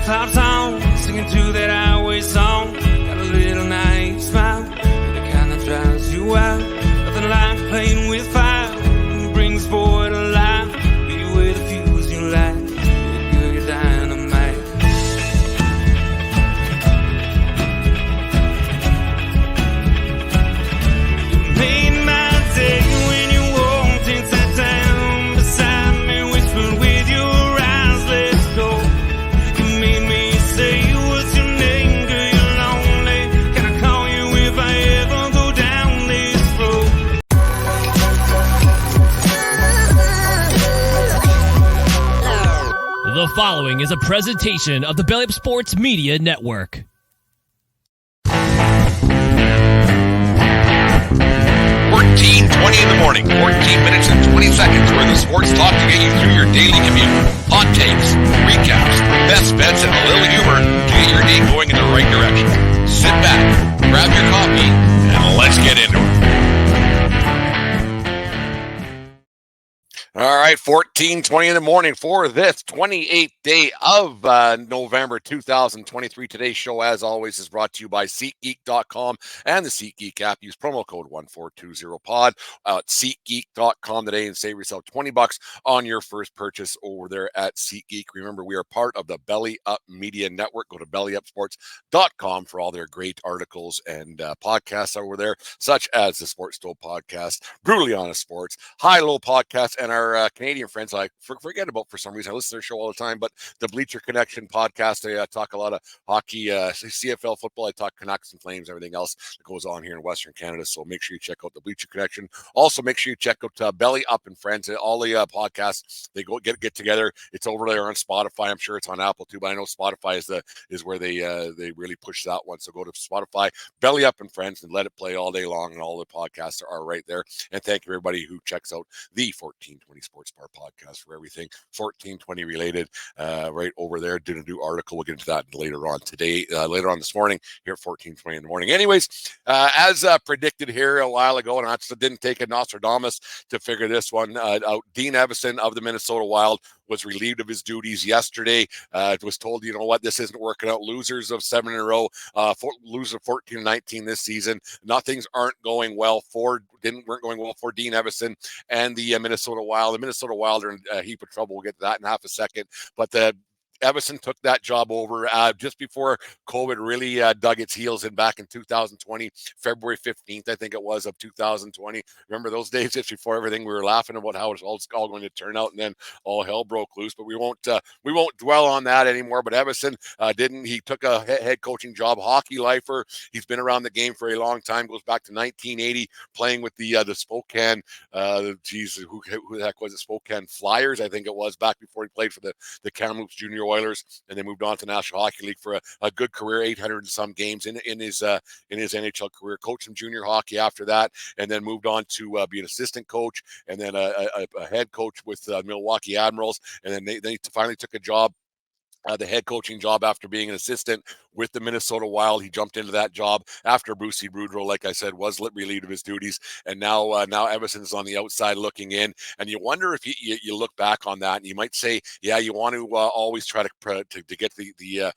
flip-flops on, singing to that highway song. Got a little naive smile, the kind that drives you out. Nothing like playing with fire, brings boy to life. Beat you with a fuse you light, you're dynamite. You made my day when you walked into town beside me, whispered with your eyes, let's go. You made me say, what's your name, girl, you're lonely. Can I call you if I ever go down this road? The following is a presentation of the Belly Up Sports Media Network. 14:20 in the morning, 14 minutes and 20 seconds worth of sports talk to get you through your daily commute. Hot takes, recaps, best bets, and a little humor to get your day going in the right direction. Sit back, grab your coffee, and let's get into it. All right, 14:20 in the morning for this 28th day of November 2023. Today's show, as always, is brought to you by SeatGeek.com and the SeatGeek app. Use promo code 1420pod at SeatGeek.com today and save yourself $20 on your first purchase over there at SeatGeek. Remember, we are part of the Belly Up Media Network. Go to BellyUpSports.com for all their great articles and podcasts over there, such as the Sports Stove Podcast, Brutally Honest Sports, High Low Podcast, and our Canadian friends, I forget about for some reason. I listen to their show all the time, but the Bleacher Connection podcast, I talk a lot of hockey, CFL football. I talk Canucks and Flames, everything else that goes on here in Western Canada. So make sure you check out the Bleacher Connection. Also, make sure you check out Belly Up and Friends. All the podcasts, they go get together. It's over there on Spotify. I'm sure it's on Apple too, but I know Spotify is where they really push that one. So go to Spotify, Belly Up and Friends, and let it play all day long. And all the podcasts are right there. And thank you everybody who checks out the 1420 Sports Bar podcast for everything 1420 related, right over there. Did a new article. We'll get into that later on today, later on this morning here at 1420 in the morning. Anyways, as predicted here a while ago, and I didn't take a Nostradamus to figure this one out. Dean Evason of the Minnesota Wild was relieved of his duties yesterday. Was told, you know what, this isn't working out. Losers of 7 in a row, loser 14-19 this season. Things weren't going well for Dean Evason and the Minnesota Wild. The Minnesota Wild are in a heap of trouble. We'll get to that in half a second. But Evason took that job over just before COVID really dug its heels in back in 2020, February 15th, I think it was, of 2020. Remember those days just before everything? We were laughing about how it's all going to turn out, and then all hell broke loose. But we won't dwell on that anymore. But Evason he took a head coaching job, hockey lifer. He's been around the game for a long time, goes back to 1980, playing with the Spokane, who the heck was it? Spokane Flyers, I think it was, back before he played for the Kamloops Junior Oilers, and then moved on to National Hockey League for a good career, 800 and some games in his NHL career. Coached some junior hockey after that, and then moved on to be an assistant coach, and then a head coach with Milwaukee Admirals, and then they finally took a job. The head coaching job after being an assistant with the Minnesota Wild. He jumped into that job after Brucey Boudreau, like I said, was relieved of his duties. And now Evason's on the outside looking in. And you wonder if you look back on that and you might say, yeah, you want to always try to get the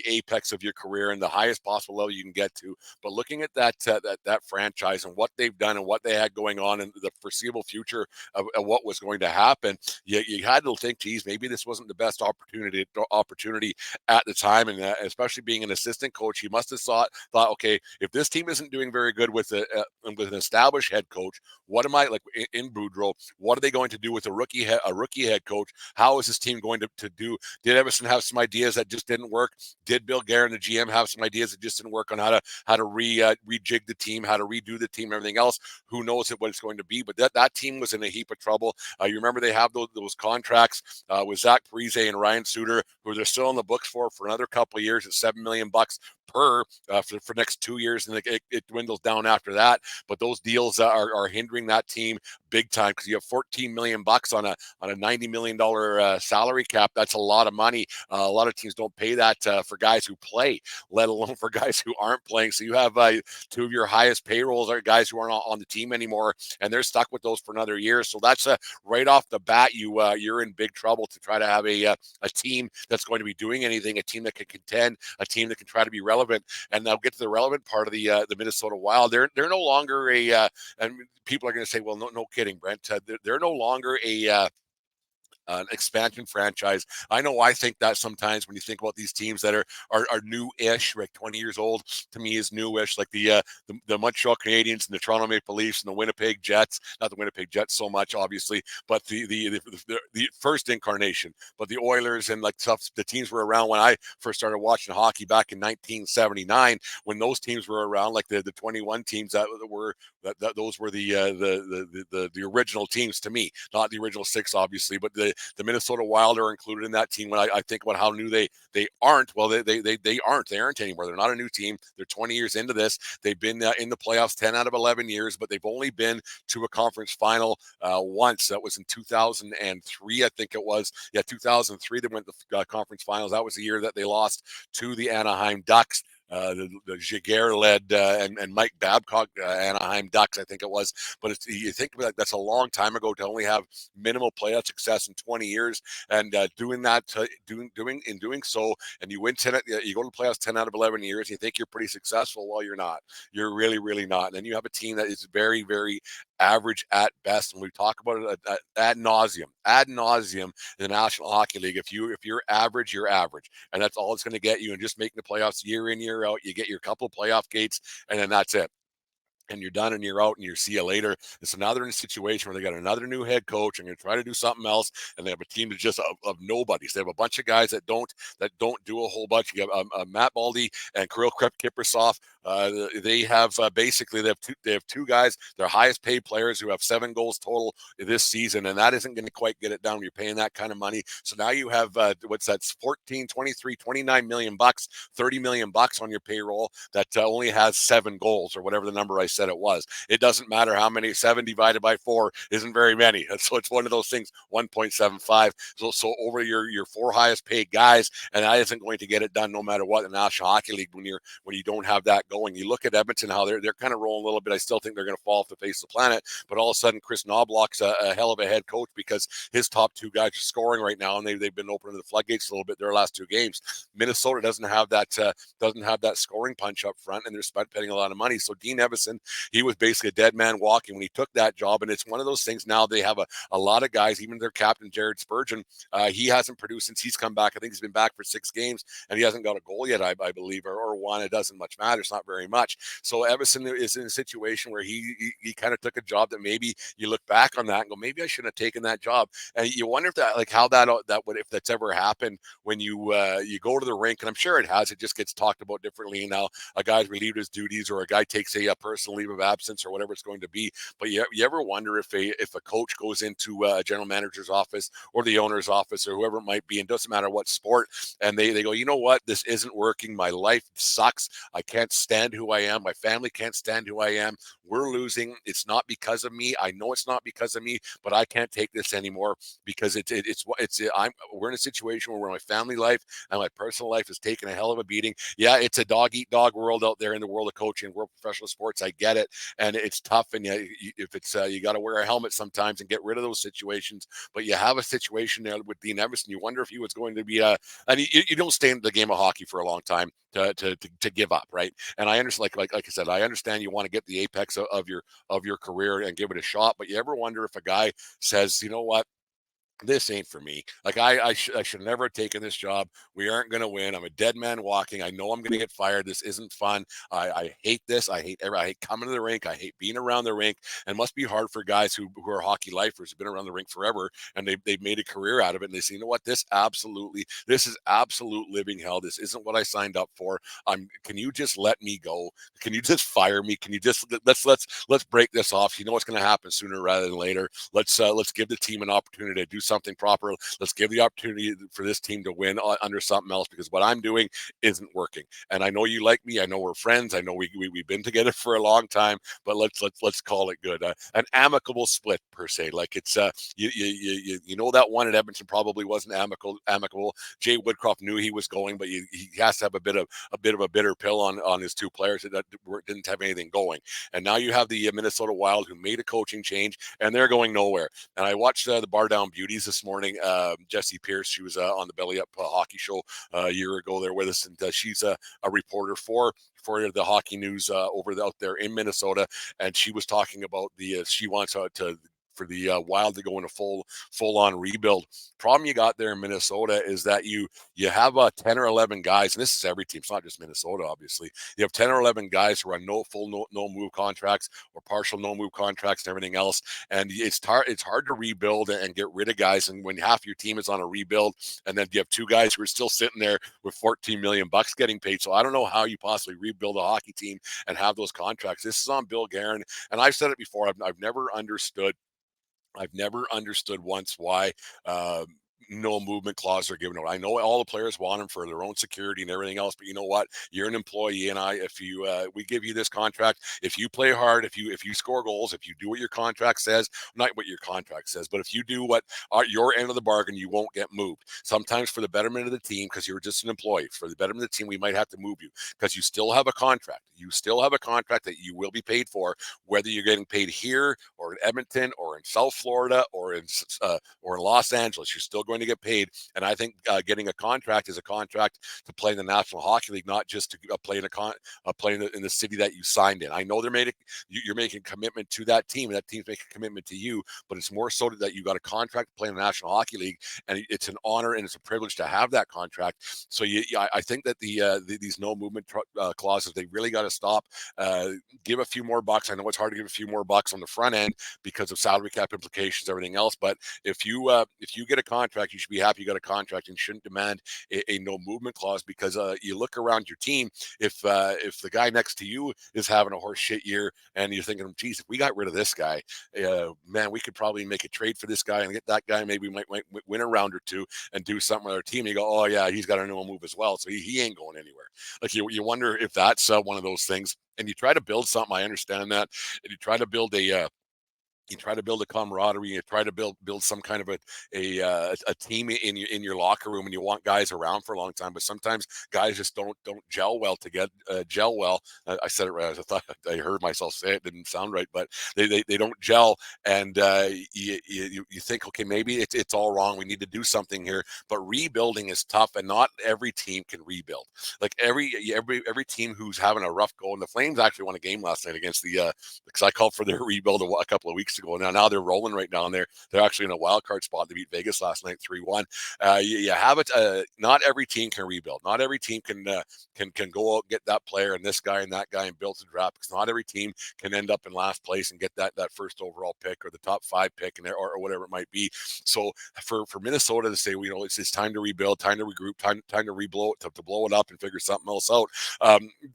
apex of your career and the highest possible level you can get to. But looking at that franchise and what they've done and what they had going on in the foreseeable future of what was going to happen, you had to think, geez, maybe this wasn't the best opportunity at the time, and especially being an assistant coach, he must have thought, okay, if this team isn't doing very good with an established head coach, what am I like in Boudreau? What are they going to do with a rookie head coach? How is this team going to do? Did Evason have some ideas that just didn't work? Did Bill Guerin, the GM, have some ideas that just didn't work on how to rejig the team, how to redo the team, everything else? Who knows what it's going to be? But that team was in a heap of trouble. You remember they have those contracts with Zach Parise and Ryan Suter, who they're still in the books for another couple of years at $7 million per for next 2 years, and it dwindles down after that. But those deals are hindering that team big time, because you have $14 million on a $90 million salary cap. That's a lot of money. A lot of teams don't pay that for guys who play, let alone for guys who aren't playing. So you have two of your highest payrolls are guys who aren't on the team anymore, and they're stuck with those for another year. So that's right off the bat, you're in big trouble to try to have a team that's going to be doing anything, a team that can contend, a team that can try to be relevant. And I'll get to the relevant part of the Minnesota Wild. They're no longer and people are going to say, well, no kidding, Brent. They're no longer an expansion franchise. I know I think that sometimes when you think about these teams that are new-ish, like 20 years old, to me is new-ish, like the Montreal Canadiens and the Toronto Maple Leafs and the Winnipeg Jets. Not the Winnipeg Jets so much, obviously, but the first incarnation. But the Oilers and like stuff, the teams were around when I first started watching hockey back in 1979. When those teams were around, like the 21 teams those were the original teams to me, not the original six, obviously, but the Minnesota Wild are included in that team. When I think about how new they aren't, well, they aren't anymore. They're not a new team. They're 20 years into this. They've been in the playoffs 10 out of 11 years, but they've only been to a conference final once. That was in 2003, I think it was. Yeah, 2003 they went to the conference finals. That was the year that they lost to the Anaheim Ducks. The Jaguar-led and Mike Babcock Anaheim Ducks, I think it was. But you think about that's a long time ago to only have minimal playoff success in 20 years, and doing so, and you win 10, you go to the playoffs 10 out of 11 years. You think you're pretty successful. Well, you're not. You're really, really not. And then you have a team that is very, very average at best, and we talk about it ad nauseum in the National Hockey League. If you're average, you're average, and that's all it's going to get you. And just making the playoffs year in, year out, you get your couple playoff gates, and then that's it. And you're done and you're out and you see you later. And so now they're in a situation where they got another new head coach and going to try to do something else. And they have a team that's just of nobodies. They have a bunch of guys that don't do a whole bunch. You have Matt Baldy and Kirill Kiprusoff. They have basically they have two guys, their highest paid players, who have 7 goals total this season, and that isn't going to quite get it down. You're paying that kind of money. So now you have what's that? 14, 23, 29 million bucks, 30 million bucks on your payroll that only has 7 goals or whatever the number I said it was. It doesn't matter how many. 7 divided by 4 isn't very many. So it's one of those things. 1.75. So over your 4 highest paid guys, and that isn't going to get it done no matter what in the National Hockey League when you don't have that going. You look at Edmonton, how they're kind of rolling a little bit. I still think they're going to fall off the face of the planet, but all of a sudden Chris Knobloch's a hell of a head coach because his top 2 guys are scoring right now, and they've been opening the floodgates a little bit their last 2 games. Minnesota doesn't have that scoring punch up front, and they're spending a lot of money. So Dean Evason, he was basically a dead man walking when he took that job, and it's one of those things. Now they have a lot of guys, even their captain Jared Spurgeon, he hasn't produced since he's come back. I think he's been back for 6 games, and he hasn't got a goal yet, I believe, or one. It doesn't much matter. It's not very much. So Evason is in a situation where he kind of took a job that maybe you look back on that and go, maybe I shouldn't have taken that job. And you wonder if that would, if that's ever happened when you go to the rink, and I'm sure it has. It just gets talked about differently now. A guy's relieved his duties, or a guy takes a personal leave of absence, or whatever it's going to be. But you ever wonder if a coach goes into a general manager's office or the owner's office or whoever it might be, and doesn't matter what sport, and they go, you know what, this isn't working. My life sucks. I can't stand who I am. My family can't stand who I am. We're losing. It's not because of me. I know it's not because of me, but I can't take this anymore because we're in a situation where my family life and my personal life is taking a hell of a beating. Yeah, it's a dog eat dog world out there in the world of coaching, world of professional sports. I get it, and it's tough. And if it's you got to wear a helmet sometimes and get rid of those situations. But you have a situation there with Dean Evason. You wonder if he was going to be and you don't stay in the game of hockey for a long time to give up, right? And I understand, like I said, I understand you want to get the apex of your career and give it a shot. But you ever wonder if a guy says, you know what, this ain't for me. Like I should never have taken this job. We aren't going to win. I'm a dead man walking. I know I'm going to get fired. This isn't fun. I hate this. I hate coming to the rink. I hate being around the rink. And it must be hard for guys who are hockey lifers, who've been around the rink forever, and they've made a career out of it. And they say, you know what, this is absolute living hell. This isn't what I signed up for. Can you just let me go? Can you just fire me? Can you just let's break this off? You know what's going to happen sooner rather than later. Let's give the team an opportunity to do something proper. Let's give the opportunity for this team to win under something else, because what I'm doing isn't working. And I know you like me. I know we're friends. I know we've been together for a long time, but let's call it good. An amicable split per se. Like it's you know that one at Edmonton probably wasn't amicable. Jay Woodcroft knew he was going, but he has to have a bit of a bitter pill on his two players that didn't have anything going. And now you have the Minnesota Wild, who made a coaching change, and they're going nowhere. And I watched the Bar Down Beauties this morning. Jessie Pierce, she was on the Belly Up hockey show a year ago there with us, and she's a reporter for the hockey news out there in Minnesota, and she was talking about she wants for the Wild to go in a full on rebuild. Problem you got there in Minnesota is that you have 10 or 11 guys, and this is every team. It's not just Minnesota, obviously. You have 10 or 11 guys who are on no move contracts or partial no move contracts and everything else, and it's hard to rebuild and get rid of guys. And when half your team is on a rebuild, and then you have two guys who are still sitting there with $14 million getting paid, so I don't know how you possibly rebuild a hockey team and have those contracts. This is on Bill Guerin, and I've said it before. I've never understood once why no movement clauses are given out. I know all the players want them for their own security and everything else, but you know what? You're an employee, and we give you this contract, if you play hard, if you score goals, if you do what your contract says, not what your contract says, but if you do what your end of the bargain, you won't get moved. Sometimes for the betterment of the team, because you're just an employee, for the betterment of the team, we might have to move you because you still have a contract. You still have a contract that you will be paid for, whether you're getting paid here or in Edmonton or in South Florida or in Los Angeles. You're still going to get paid. And I think getting a contract is a contract to play in the National Hockey League, not just to play in the city that you signed in. I know you're making a commitment to that team, and that team's making a commitment to you, but it's more so that you got a contract to play in the National Hockey League, and it's an honor and it's a privilege to have that contract. So I think that these no movement clauses, they really got to stop. Give a few more bucks. I know it's hard to give a few more bucks on the front end because of salary cap implications, everything else. But if you get a contract, you should be happy you got a contract, and you shouldn't demand a no movement clause, because you look around your team. If the guy next to you is having a horse shit year, and you're thinking, geez, if we got rid of this guy, man, we could probably make a trade for this guy and get that guy. Maybe we might win a round or two and do something with our team. And you go, oh yeah, he's got a no move as well, so he ain't going anywhere. Like you wonder if that's one of those things. And you try to build something. I understand that, and you try to build a camaraderie. You try to build some kind of a team in your locker room, and you want guys around for a long time. But sometimes guys just don't gel well together. I said it right. I thought I heard myself say it. Didn't sound right, but they don't gel. And you think, okay, maybe it's all wrong. We need to do something here. But rebuilding is tough, and not every team can rebuild. Like every team who's having a rough go. And the Flames actually won a game last night against because I called for their rebuild a couple of weeks ago. Now they're rolling right now, and they're actually in a wild card spot. They beat Vegas last night 3-1. You have it. Not every team can rebuild. Not every team can go out and get that player and this guy and that guy and build a draft, because not every team can end up in last place and get that first overall pick or the top 5 pick or whatever it might be. So for Minnesota to say, it's time to rebuild, time to regroup, time to reblow it, to blow it up and figure something else out.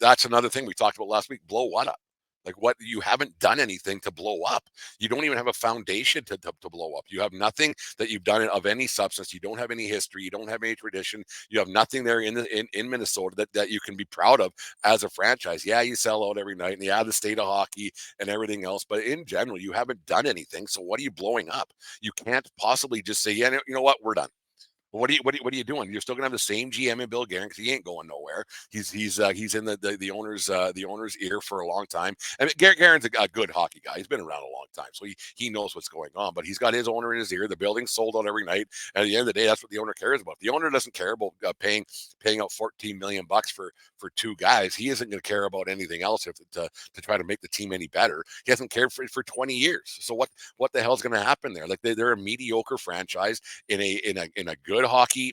That's another thing we talked about last week. Blow what up? Like, what? You haven't done anything to blow up. You don't even have a foundation to blow up. You have nothing that you've done of any substance. You don't have any history. You don't have any tradition. You have nothing there in Minnesota that you can be proud of as a franchise. Yeah, you sell out every night, and yeah, the state of hockey and everything else. But in general, you haven't done anything. So what are you blowing up? You can't possibly just say, yeah, you know what, we're done. What are you doing? You're still gonna have the same GM in Bill Guerin, because he ain't going nowhere. He's in the owner's ear for a long time. I mean, Guerin's a good hockey guy. He's been around a long time, so he knows what's going on. But he's got his owner in his ear. The building's sold out every night. And at the end of the day, that's what the owner cares about. If the owner doesn't care about paying out $14 million for 2 guys, he isn't going to care about anything else to try to make the team any better. He hasn't cared for 20 years. So what the hell's going to happen there? Like, they're a mediocre franchise in a good hockey,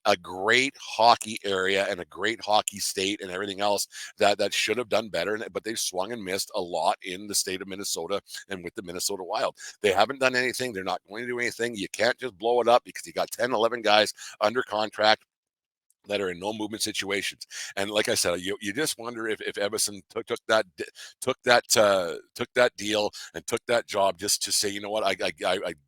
a great hockey area and a great hockey state and everything else that should have done better, but they've swung and missed a lot in the state of Minnesota and with the Minnesota Wild. They haven't done anything. They're not going to do anything. You can't just blow it up because you got 10, 11 guys under contract. that are in no movement situations. And like I said, you just wonder if Evason took that deal and took that job just to say, you know what, I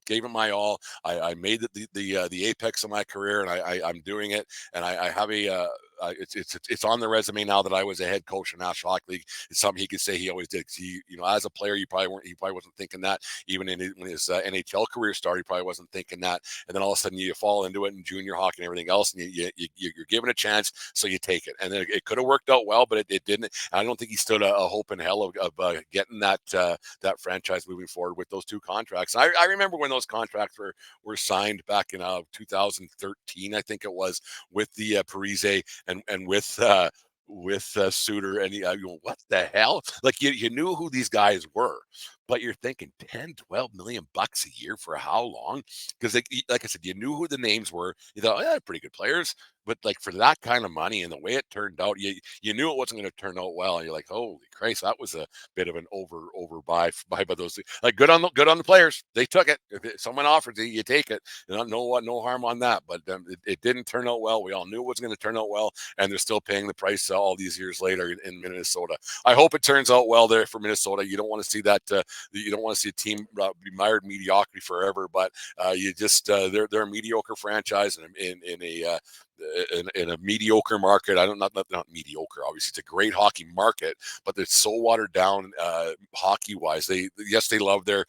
gave it my all. I made it the apex of my career, and I'm doing it, and I have a it's on the resume now that I was a head coach in National Hockey League. It's something he could say he always did. He, as a player, he probably wasn't thinking that. Even when his NHL career started, he probably wasn't thinking that. And then all of a sudden, you fall into it in junior hockey and everything else, and you're given a chance, so you take it. And then it could have worked out well, but it didn't. I don't think he stood a hope in hell of getting that franchise moving forward with those two contracts. I remember when those contracts were signed back in 2013, I think it was, with the Parise and with Suter, and what the hell? Like you knew who these guys were, but you're thinking 10, 12 million bucks a year for how long? Because like I said, you knew who the names were. You thought, oh, yeah, pretty good players. But like for that kind of money and the way it turned out, you knew it wasn't going to turn out well. And you're like, holy Christ, that was a bit of an buy by those. Like good on the players, they took it. If someone offers it, you take it. No harm on that. But it didn't turn out well. We all knew it wasn't going to turn out well, and they're still paying the price all these years later in Minnesota. I hope it turns out well there for Minnesota. You don't want to see that. You don't want to see a team be mired mediocrity forever. But you just they're a mediocre franchise in a mediocre market. Not mediocre. Obviously, it's a great hockey market, but it's so watered down hockey wise. They love their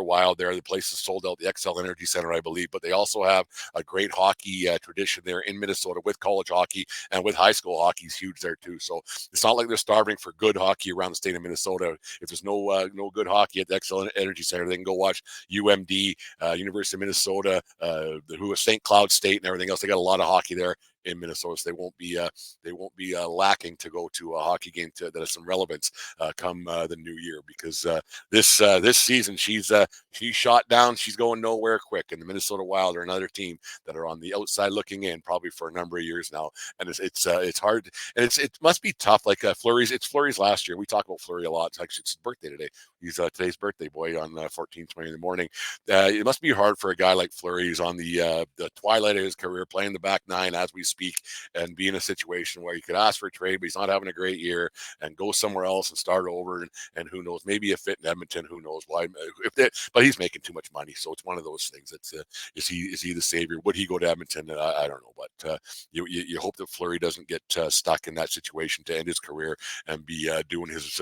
wild there. The place is sold out, the XL Energy Center, I believe, but they also have a great hockey tradition there in Minnesota with college hockey, and with high school hockey is huge there too. So it's not like they're starving for good hockey around the state of Minnesota. If there's no good hockey at the XL Energy Center, they can go watch UMD, University of Minnesota, who is St. Cloud State and everything else. They got a lot of hockey there in Minnesota, so they won't be lacking to go to a hockey game that has some relevance come the new year, because this season she's shot down. She's going nowhere quick, and the Minnesota Wild are another team that are on the outside looking in, probably for a number of years now, and it's hard, and it must be tough. Like Fleury's, it's Fleury's last year. We talk about Fleury a lot. It's his birthday today. He's today's birthday boy on 14:20 in the morning. It must be hard for a guy like Fleury. He's on the twilight of his career, playing the back nine as we speak, and be in a situation where you could ask for a trade, but he's not having a great year, and go somewhere else and start over, and who knows, maybe a fit in Edmonton, who knows why, but he's making too much money. So it's one of those things. That's is he the savior? Would he go to Edmonton? I don't know, but you hope that Fleury doesn't get stuck in that situation to end his career and be doing his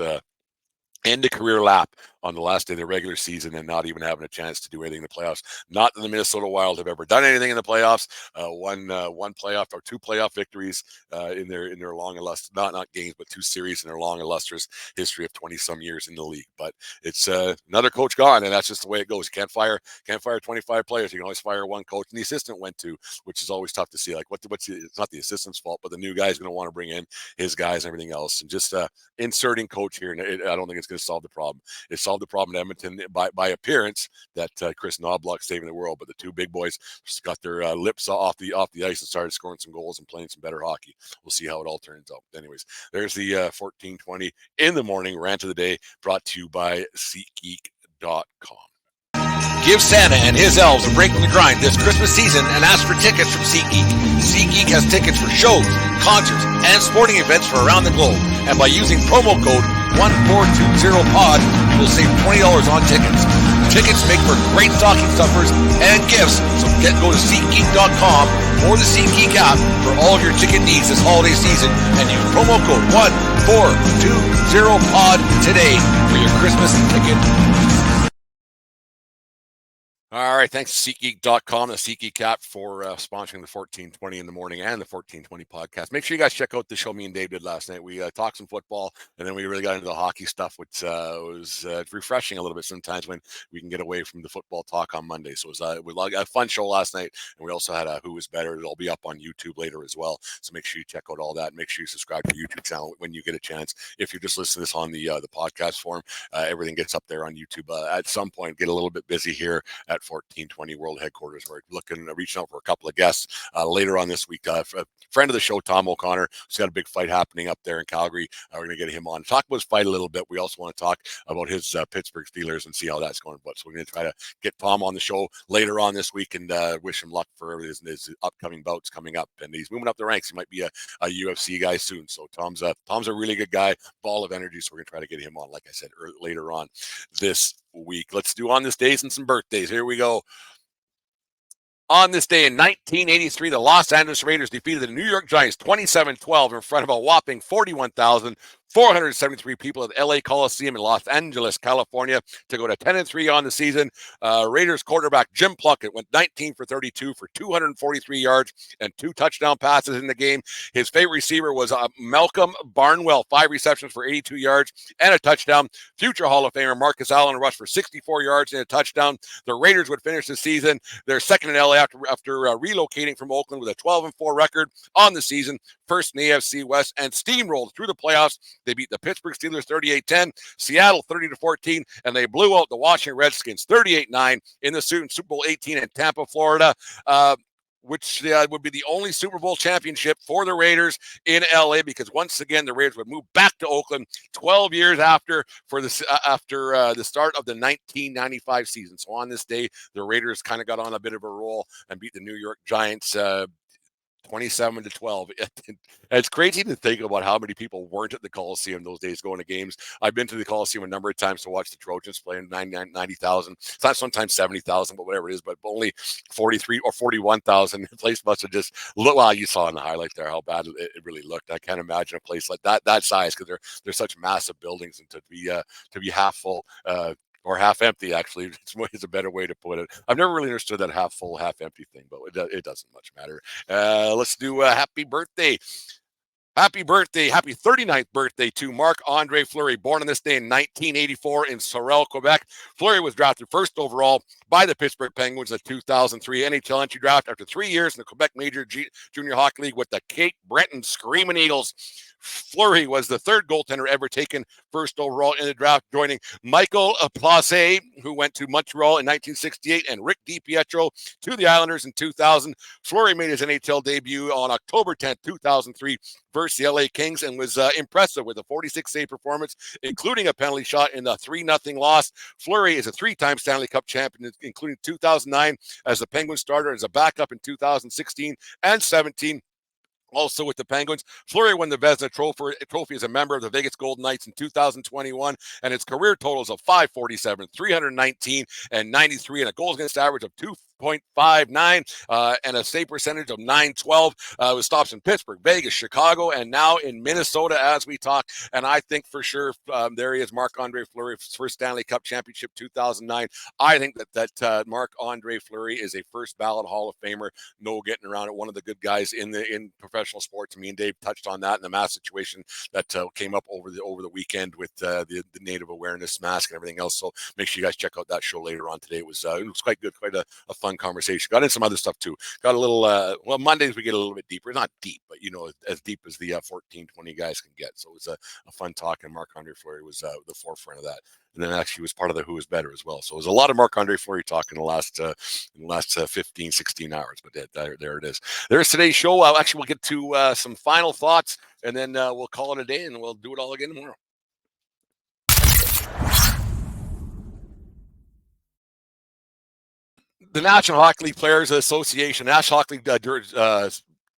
end a career lap on the last day of the regular season and not even having a chance to do anything in the playoffs. Not that the Minnesota Wild have ever done anything in the playoffs. One playoff or two playoff victories in their long illustrious, not games, but two series in their long illustrious history of 20 some years in the league. But it's another coach gone, and that's just the way it goes. You can't fire 25 players. You can always fire one coach, and the assistant went to, which is always tough to see. Like it's not the assistant's fault, but the new guy's going to want to bring in his guys and everything else, and just inserting coach here. And I don't think it's going to solve the problem. It solved the problem in Edmonton by appearance that Chris Knobloch saving the world, but the two big boys just got their lips off the ice and started scoring some goals and playing some better hockey. We'll see how it all turns out. Anyways, there's the 14:20 in the morning rant of the day, brought to you by SeatGeek.com. Give Santa and his elves a break from the grind this Christmas season and ask for tickets from SeatGeek. SeatGeek has tickets for shows, concerts, and sporting events for around the globe. And by using promo code 1420POD, you will save $20 on tickets. Tickets make for great stocking stuffers and gifts, so go to SeatGeek.com or the SeatGeek app for all of your ticket needs this holiday season, and use promo code 1420POD today for your Christmas ticket. All right, thanks to SeatGeek.com, the SeatGeek app, for sponsoring the 14:20 in the morning and the 14:20 podcast. Make sure you guys check out the show me and Dave did last night. We talked some football, and then we really got into the hockey stuff, which was refreshing a little bit sometimes when we can get away from the football talk on Monday. So it was a fun show last night, and we also had a Who Is Better. It'll be up on YouTube later as well, so make sure you check out all that. Make sure you subscribe to the YouTube channel when you get a chance. If you're just listening to this on the podcast form, everything gets up there on YouTube. At some point, get a little bit busy here at at 1420 World Headquarters. We're reaching out for a couple of guests later on this week. A friend of the show, Tom O'Connor, who's got a big fight happening up there in Calgary. We're going to get him on, talk about his fight a little bit. We also want to talk about his Pittsburgh Steelers and see how that's going. But so we're going to try to get Tom on the show later on this week and wish him luck for his upcoming bouts coming up. And he's moving up the ranks. He might be a UFC guy soon. So Tom's a really good guy, ball of energy. So we're going to try to get him on, like I said, later on this week. Let's do on this days and some birthdays. Here we go. On this day in 1983, the Los Angeles Raiders defeated the New York Giants 27-12 in front of a whopping 41,473 people at the LA Coliseum in Los Angeles, California, to go to 10-3 on the season. Raiders quarterback Jim Plunkett went 19 for 32 for 243 yards and 2 touchdown passes in the game. His favorite receiver was Malcolm Barnwell, 5 receptions for 82 yards and a touchdown. Future Hall of Famer Marcus Allen rushed for 64 yards and a touchdown. The Raiders would finish the season their second in LA after relocating from Oakland with a 12-4 record on the season, first in the AFC West, and steamrolled through the playoffs. They beat the Pittsburgh Steelers 38-10, Seattle 30-14, and they blew out the Washington Redskins 38-9 in the Super Bowl XVIII in Tampa, Florida. Which would be the only Super Bowl championship for the Raiders in LA, because once again the Raiders would move back to Oakland 12 years after the start of the 1995 season. So on this day, the Raiders kind of got on a bit of a roll and beat the New York Giants 27-12. It's crazy to think about how many people weren't at the Coliseum those days going to games. I've been to the Coliseum a number of times to watch the Trojans play in 90,000. It's not sometimes 70,000, but whatever it is, but only 43 or 41,000. The place must have just looked, well, you saw in the highlight there how bad it really looked. I can't imagine a place like that size, because they're such massive buildings, and to be half full, or half empty, actually, is a better way to put it. I've never really understood that half full, half empty thing, but it doesn't much matter. Let's do a happy birthday. Happy 39th birthday to Marc-Andre Fleury, born on this day in 1984 in Sorel, Quebec. Fleury was drafted first overall by the Pittsburgh Penguins in the 2003 NHL entry draft after 3 years in the Quebec Major Junior Hockey League with the Cape Breton Screaming Eagles. Fleury was the third goaltender ever taken first overall in the draft, joining Michael Place, who went to Montreal in 1968, and Rick DiPietro to the Islanders in 2000. Fleury made his NHL debut on October 10th, 2003 versus the LA Kings, and was impressive with a 46-save performance, including a penalty shot in the 3-0 loss. Fleury is a 3-time Stanley Cup champion, including 2009 as the Penguins starter, as a backup in 2016 and 17. Also with the Penguins, Fleury won the Vezina Trophy as a member of the Vegas Golden Knights in 2021, and his career totals of .547, 319, and 93, and a goals against average of 2.59, and a save percentage of .912. With stops in Pittsburgh, Vegas, Chicago, and now in Minnesota as we talk. And I think for sure there he is, Marc-Andre Fleury, first Stanley Cup championship 2009. I think that Marc-Andre Fleury is a first ballot Hall of Famer. No getting around it. One of the good guys in professional sports. Me and Dave touched on that in the mask situation that came up over the weekend with the Native Awareness mask and everything else. So make sure you guys check out that show later on today. It was quite good, quite a fun conversation. Got in some other stuff too. Got a little well, Mondays we get a little bit deeper. Not deep, but as deep as the 1420 guys can get. So it was a fun talk, and Marc-Andre Fleury was the forefront of that. And then actually was part of the Who Is Better as well. So it was a lot of Marc-Andre Fleury talk in the last 15, 16 hours. But there it is. There's today's show. We'll get to some final thoughts, and then we'll call it a day, and we'll do it all again tomorrow. The National Hockey League Players Association, National Hockey League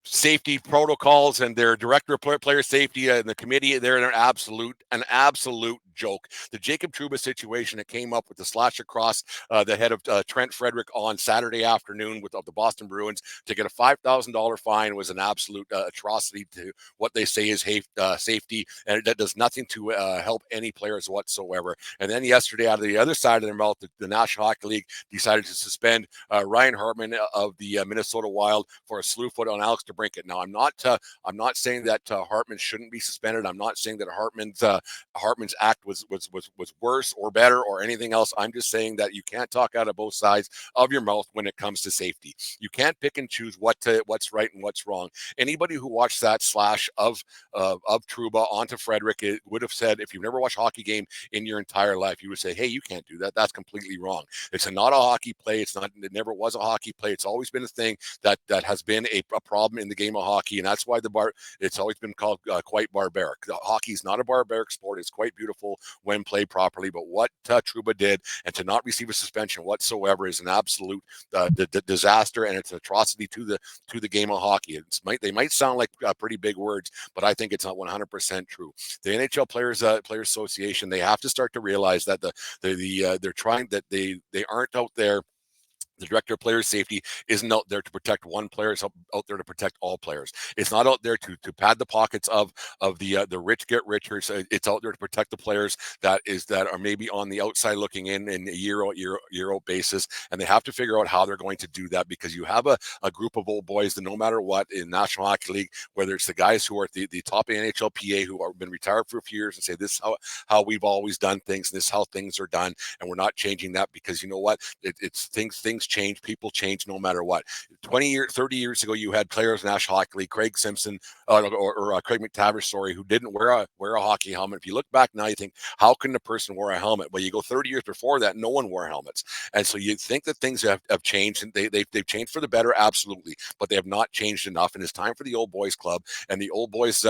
safety protocols, and their director of player safety and the committee, they're an absolute joke. The Jacob Trouba situation that came up with the slash across the head of Trent Frederick on Saturday afternoon of the Boston Bruins to get a $5,000 fine was an absolute atrocity to what they say is safety, and that does nothing to help any players whatsoever. And then yesterday, out of the other side of their mouth, the National Hockey League decided to suspend Ryan Hartman of the Minnesota Wild for a slew foot on Alex DeBrincat. Now, I'm not saying that Hartman shouldn't be suspended. I'm not saying that Hartman's act was worse or better or anything else. I'm just saying that you can't talk out of both sides of your mouth when it comes to safety. You can't pick and choose what's right and what's wrong. Anybody who watched that slash of Trouba onto Frederick would have said, if you've never watched a hockey game in your entire life, you would say, hey, you can't do that. That's completely wrong. It's not a hockey play. It never was a hockey play. It's always been a thing that has been a problem in the game of hockey, and that's why it's always been called quite barbaric. Hockey is not a barbaric sport. It's quite beautiful when played properly, but what Trouba did, and to not receive a suspension whatsoever, is an absolute disaster, and it's an atrocity to the game of hockey. They might sound like pretty big words, but I think it's not 100% true. The NHL Players Association, they have to start to realize that they're trying, that they aren't out there. The director of player safety isn't out there to protect one player. It's out there to protect all players. It's not out there to pad the pockets of the rich get richer. So it's out there to protect the players that are maybe on the outside looking in a year out basis. And they have to figure out how they're going to do that, because you have a group of old boys that no matter what in National Hockey League, whether it's the guys who are at the top of NHLPA who have been retired for a few years and say, this is how we've always done things. This is how things are done. And we're not changing that, because you know what? It's things change, people change no matter what. 30 years ago, you had players in the National Hockey League, Craig Simpson or Craig McTavish, who didn't wear a hockey helmet. If you look back now, you think, how can a person wear a helmet? Well, you go 30 years before that, no one wore helmets. And so you think that things have changed, and they've changed for the better, absolutely, but they have not changed enough. And it's time for the old boys club and the old boys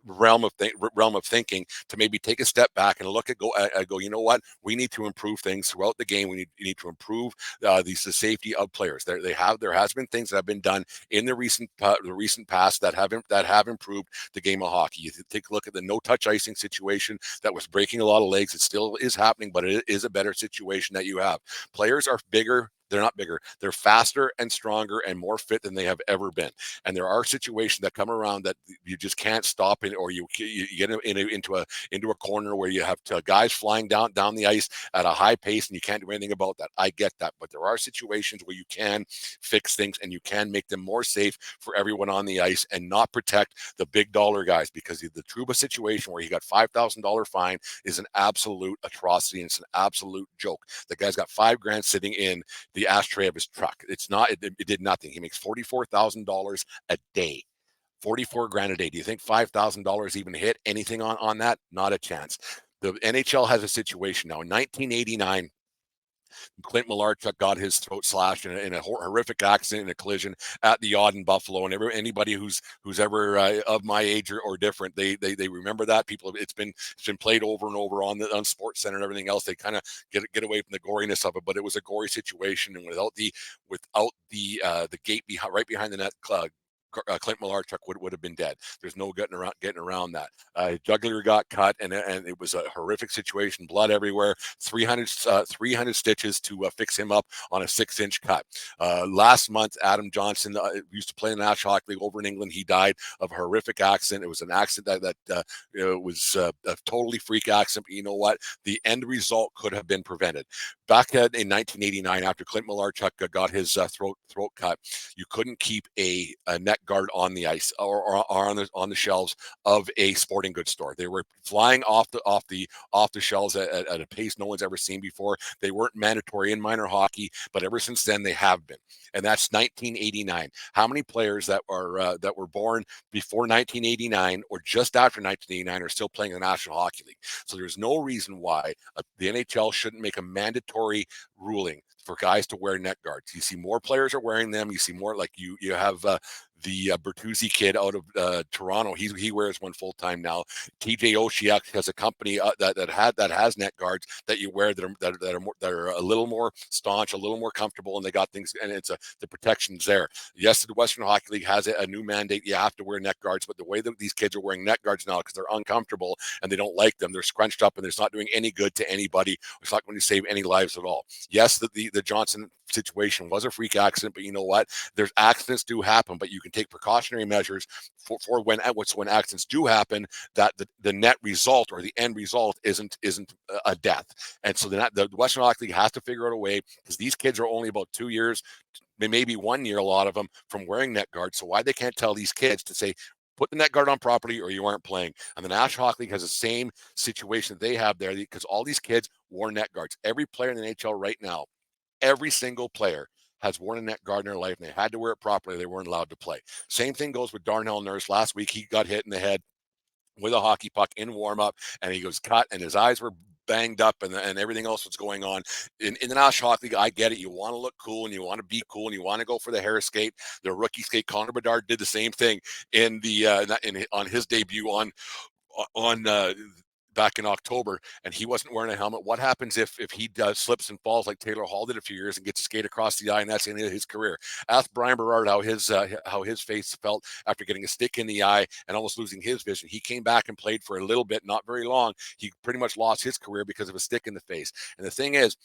realm of thinking to maybe take a step back and look at go, you know what, we need to improve things throughout the game. We need to improve the safety of players. There has been things that have been done in the recent past that have improved the game of hockey. You take a look at the no touch icing situation that was breaking a lot of legs. It still is happening, but it is a better situation that you have. Players are bigger. They're not bigger. They're faster and stronger and more fit than they have ever been. And there are situations that come around that you just can't stop it, or you get into a corner where you have guys flying down the ice at a high pace, and you can't do anything about that. I get that, but there are situations where you can fix things and you can make them more safe for everyone on the ice and not protect the big dollar guys, because the Trouba situation where he got $5,000 fine is an absolute atrocity, and it's an absolute joke. The guy's got $5,000 sitting in the ashtray of his truck. It did nothing. He makes $44,000 a day. 44 grand a day. Do you think $5,000 even hit anything on that? Not a chance. The NHL has a situation now. In 1989, Clint Malarchuk got his throat slashed in a horrific accident, in a collision at the Yard in Buffalo. And anybody who's ever of my age or different, they remember that. It's been played over and over on Sports Center and everything else. They kind of get away from the goriness of it, but it was a gory situation, and without the gate right behind the net, Clint Malarchuk would have been dead. There's no getting around that. Jugular got cut, and it was a horrific situation. Blood everywhere. 300 stitches to fix him up on a 6-inch cut. Last month, Adam Johnson used to play in the National Hockey League over in England. He died of a horrific accident. It was an accident that was a totally freak accident. But you know what? The end result could have been prevented. Back in 1989, after Clint Malarchuk got his throat cut, you couldn't keep a net guard on the ice or on the shelves of a sporting goods store. They were flying off the shelves at a pace no one's ever seen before. They weren't mandatory in minor hockey, but ever since then they have been. And that's 1989. How many players that were born before 1989 or just after 1989 are still playing in the National Hockey League? So there's no reason why the NHL shouldn't make a mandatory ruling for guys to wear net guards. You see more players are wearing them. You see more, like you have the Bertuzzi kid out of Toronto. He wears one full time now. TJ Oshie has a company that has net guards that you wear that are a little more staunch, a little more comfortable, and they got things, and it's the protection's there. Yes, the Western Hockey League has a new mandate. You have to wear net guards, but the way that these kids are wearing net guards now, because they're uncomfortable and they don't like them, they're scrunched up, and it's not doing any good to anybody. It's not going to save any lives at all. Yes, the Johnson situation was a freak accident, but you know what? There's accidents do happen, but you can take precautionary measures for when accidents do happen, that the net result or the end result isn't a death. And so the Western Hockey League has to figure out a way, because these kids are only about 2 years, maybe 1 year, a lot of them, from wearing net guards. So why they can't tell these kids to say, put the net guard on properly or you aren't playing. And the National Hockey League has the same situation that they have there because all these kids wore net guards. Every player in the NHL right now, every single player has worn a net guard in their life, and they had to wear it properly. They weren't allowed to play. Same thing goes with Darnell Nurse. Last week, he got hit in the head with a hockey puck in warm-up, and he was cut, and his eyes were banged up, and everything else was going on. In the National Hockey League, I get it. You want to look cool, and you want to be cool, and you want to go for the hair skate. The rookie skate, Connor Bedard did the same thing on his debut on back in October, and he wasn't wearing a helmet. What happens if he slips and falls like Taylor Hall did a few years and gets a skate across the eye, and that's the end of his career? Ask Brian Berard how his face felt after getting a stick in the eye and almost losing his vision. He came back and played for a little bit, not very long. He pretty much lost his career because of a stick in the face. And the thing is,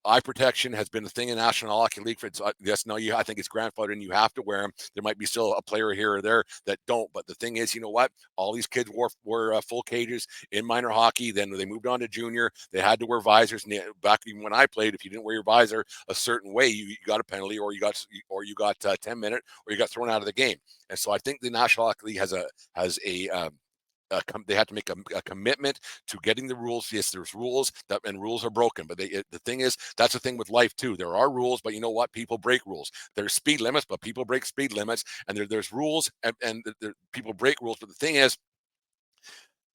eye protection has been a thing in the National Hockey League. I think it's grandfathered and you have to wear them. There might be still a player here or there that don't. But the thing is, you know what? All these kids wore full cages in minor hockey. Then they moved on to junior. They had to wear visors. And back even when I played, if you didn't wear your visor a certain way, you got a penalty, or you got 10-minute, or you got thrown out of the game. And so I think the National Hockey League has they have to make a commitment to getting the rules. Yes, there's rules and rules are broken, but the thing is, that's the thing with life too. There are rules, but you know what? People break rules. There's speed limits, but people break speed limits, and there's rules and people break rules. But the thing is,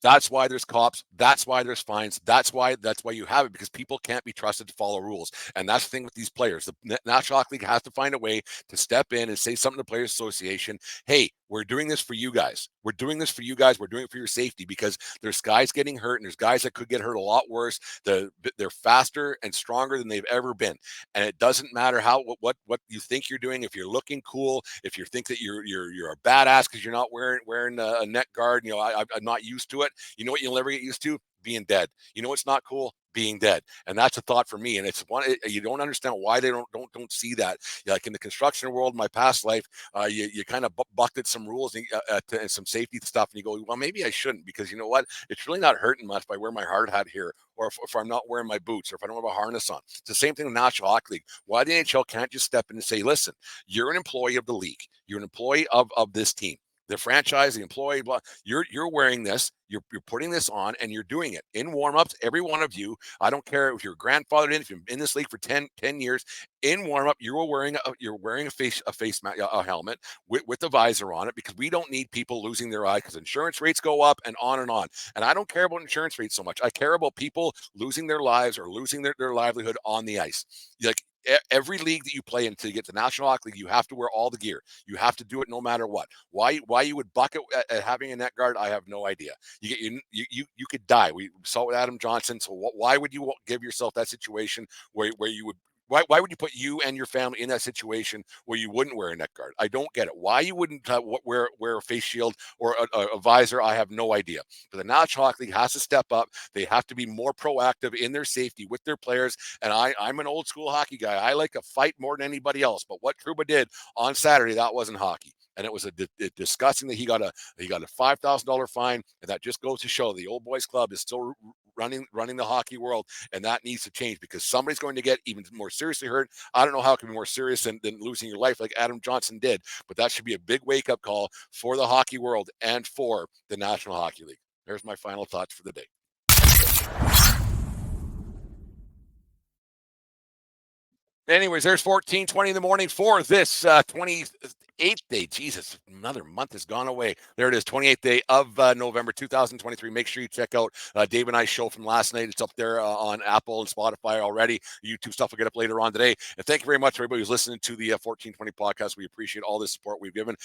that's why there's cops. That's why there's fines. That's why you have it, because people can't be trusted to follow rules. And that's the thing with these players. The National Hockey League has to find a way to step in and say something to the Players Association. Hey, we're doing this for you guys. We're doing this for you guys. We're doing it for your safety, because there's guys getting hurt, and there's guys that could get hurt a lot worse. They're faster and stronger than they've ever been. And it doesn't matter what you think you're doing. If you're looking cool, if you think that you're a badass because you're not wearing a net guard, I'm not used to it. You know what you'll never get used to? Being dead. You know what's not cool? Being dead. And that's a thought for me. And it's one you don't understand why they don't see that. Like in the construction world, in my past life, you kind of bucked some rules and some safety stuff, and you go, well, maybe I shouldn't, because you know what? It's really not hurting much if I wear my hard hat here, or if I'm not wearing my boots, or if I don't have a harness on. It's the same thing with the National Hockey League. Why the NHL can't just step in and say, listen, you're an employee of the league. You're an employee of this team. The franchise, the employee, blah, you're wearing this, you're putting this on, and you're doing it in warm-ups. Every one of you, I don't care if you're grandfathered in, if you've been in this league for 10 years, in warm-up, you're wearing a helmet with a visor on it, because we don't need people losing their eye, because insurance rates go up and on and on. And I don't care about insurance rates so much. I care about people losing their lives or losing their livelihood on the ice. Like, every league that you play in, until you get to the National Hockey League, you have to wear all the gear. You have to do it no matter what. Why you would bucket at having a net guard, I have no idea. You could die. We saw it with Adam Johnson. So why would you give yourself that situation where you would? Why would you put you and your family in that situation where you wouldn't wear a neck guard? I don't get it. Why you wouldn't wear a face shield or a visor, I have no idea. But the National Hockey League has to step up. They have to be more proactive in their safety with their players. And I'm an old school hockey guy. I like a fight more than anybody else. But what Trouba did on Saturday, that wasn't hockey. And it was disgusting that he got a $5,000 fine. And that just goes to show the Old Boys Club is still running the hockey world, and that needs to change, because somebody's going to get even more seriously hurt. I don't know how it can be more serious than losing your life like Adam Johnson did, but that should be a big wake-up call for the hockey world and for the National Hockey League. There's my final thoughts for the day. Anyways, there's 14:20 in the morning for this 28th day. Jesus, another month has gone away. There it is, 28th day of November 2023. Make sure you check out Dave and I's show from last night. It's up there on Apple and Spotify already. YouTube stuff will get up later on today. And thank you very much, everybody who's listening to the 1420 podcast. We appreciate all the support we've given.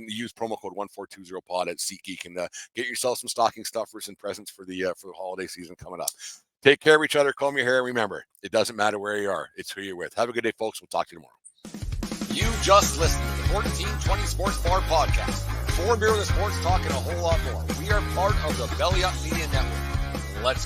Use promo code 1420pod at SeatGeek and get yourself some stocking stuffers and presents for the holiday season coming up. Take care of each other. Comb your hair. Remember, it doesn't matter where you are. It's who you're with. Have a good day, folks. We'll talk to you tomorrow. You just listened to the 1420 Sports Bar podcast. For Beer with the Sports, talking a whole lot more. We are part of the Belly Up Media Network. Let's